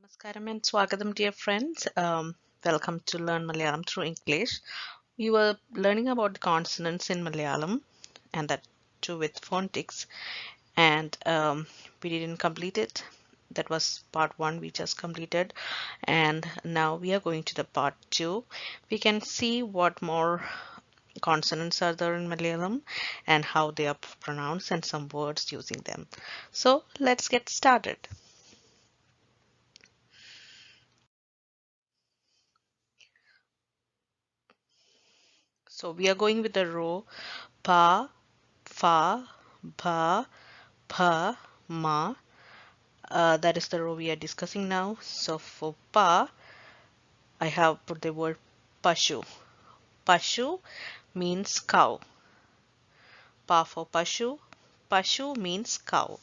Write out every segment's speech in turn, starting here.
Namaskaram and Swagatam, dear friends. Welcome to Learn Malayalam through English. We were learning about the consonants in Malayalam and that too with phonetics, and we didn't complete it. That was part one we just completed, and now we are going to the part two. We can see what more consonants are there in Malayalam and how they are pronounced and some words using them. So let's get started. So we are going with the row pa, fa, bha, pha, ma. That is the row we are discussing now. So for pa, I have put the word pashu. Pashu means cow. Pa for pashu. Pashu means cow.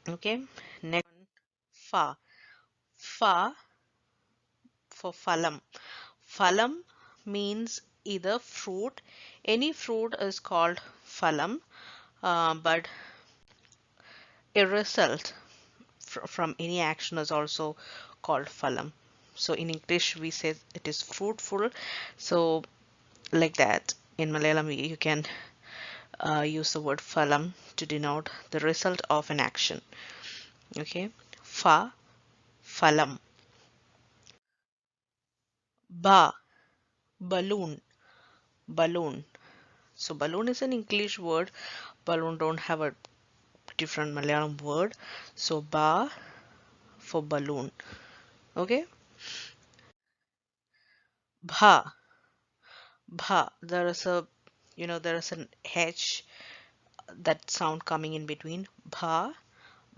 Okay. Next one, fa. Fa for phalam. Phalam means either fruit. Any fruit is called phalam, but a result from any action is also called phalam. So in English we say it is fruitful. So like that in Malayalam you can use the word phalam to denote the result of an action. Okay, fa, phalam. Ba, balloon, balloon. So balloon is an English word. Balloon don't have a different Malayalam word. So ba for balloon. Okay, bha, bha. There is a there is an H, that sound coming in between. Bha,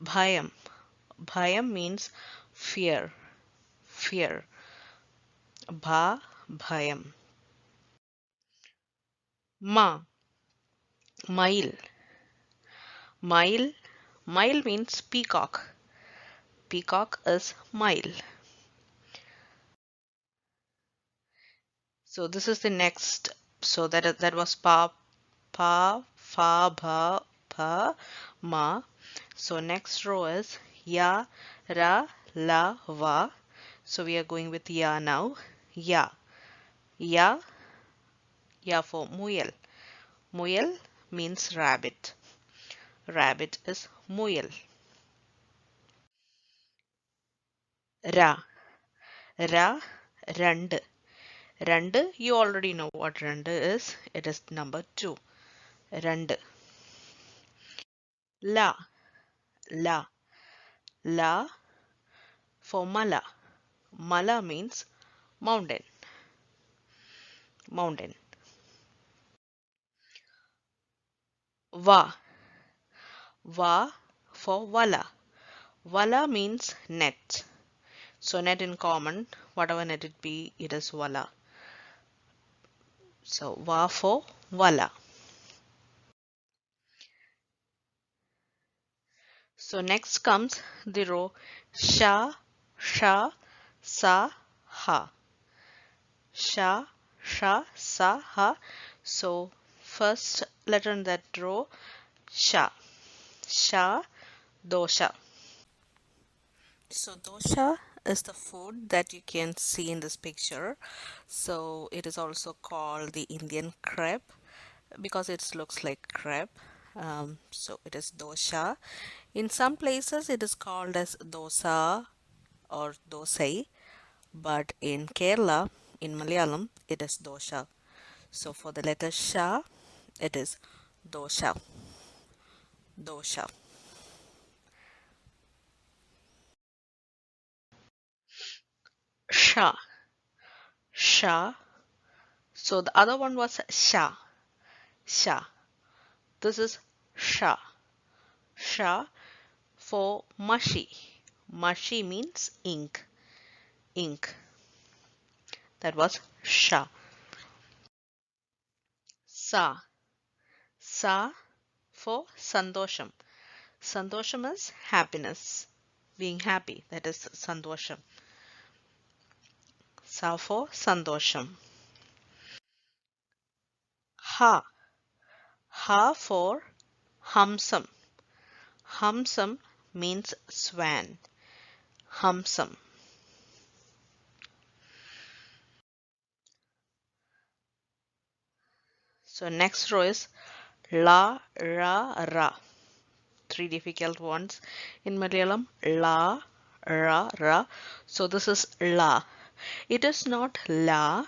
bhayam. Bhayam means fear, fear. Bha, bhayam. Ma, mile. Mile, mile means peacock. Peacock is mile. So this is the next. So that was pa, pa, fa, bha, pa, ma. So next row is ya, ra, la, va. So we are going with ya now. Ya, ya, ya for muyal. Muyal means rabbit. Rabbit is muyal. Ra, ra, rand. Rand, you already know what rand is. It is number 2. Rand. La, la, la for mala. Mala means mountain. Mountain. Va, va for vala. Vala means net. So net in common, whatever net it be, it is vala. So va for vala. So next comes the row sha, sha, sa, ha. Sha, sha, sa, ha. So first letter in that row, sha. Sha, dosha. So dosha is the food that you can see in this picture. So it is also called the Indian crepe because it looks like crepe. So it is dosha. In some places it is called as dosa or dosai, but in Kerala, in Malayalam, it is dosha. So for the letter sha, it is dosha. Dosha. Sha. Sha. So the other one was sha. Sha. This is sha. Sha for mushy. Mushy means ink. Ink. That was sha. Sa. Sa for sandosham. Sandosham is happiness. Being happy. That is sandosham. Sa for sandosham. Ha. Ha for hamsam. Hamsam means swan. Hamsam. So next row is La, Ra, Ra. Three difficult ones in Malayalam. La, Ra, Ra. So this is La. It is not La.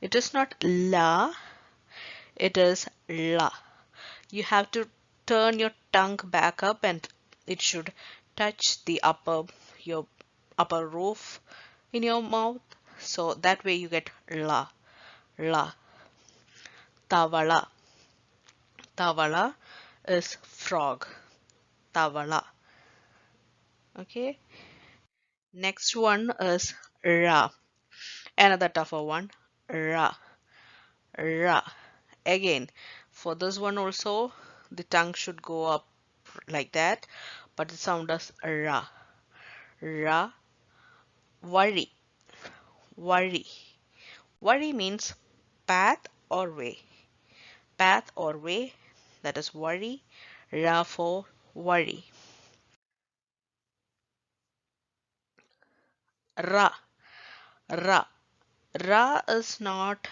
It is not La. It is La. You have to turn your tongue back up and it should touch the your upper roof in your mouth. So that way you get La. La. Tavala. Tavala is frog. Tavala. Okay. Next one is Ra. Another tougher one. Ra. Ra. Again, for this one also, the tongue should go up like that, but the sound is Ra. Ra. Worry. Worry. Worry means path or way. Path or way, that is worry. Ra for worry. Ra. Ra. Ra is not,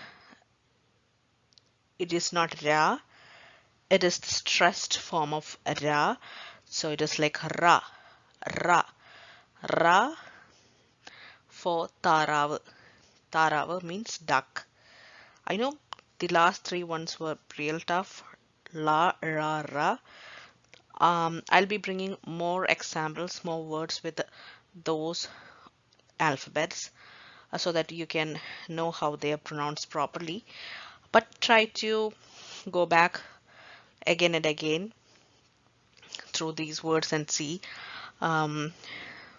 it is not Ra. It is the stressed form of Ra. So it is like Ra. Ra. Ra for Tarav. Tarav means duck. I know the last three ones were real tough. La, ra, ra. I'll be bringing more examples, more words with those alphabets so that you can know how they are pronounced properly. But try to go back again and again through these words and see um,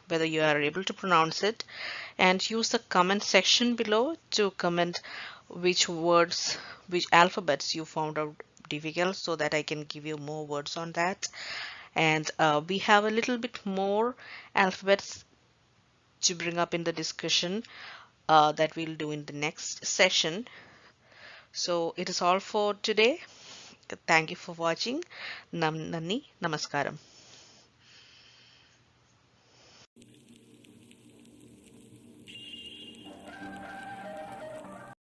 whether you are able to pronounce it, and use the comment section below to comment which words, which alphabets you found out difficult so that I can give you more words on that. And we have a little bit more alphabets to bring up in the discussion that we'll do in the next session. So it is all for today. Thank you for watching. Nanni, namaskaram.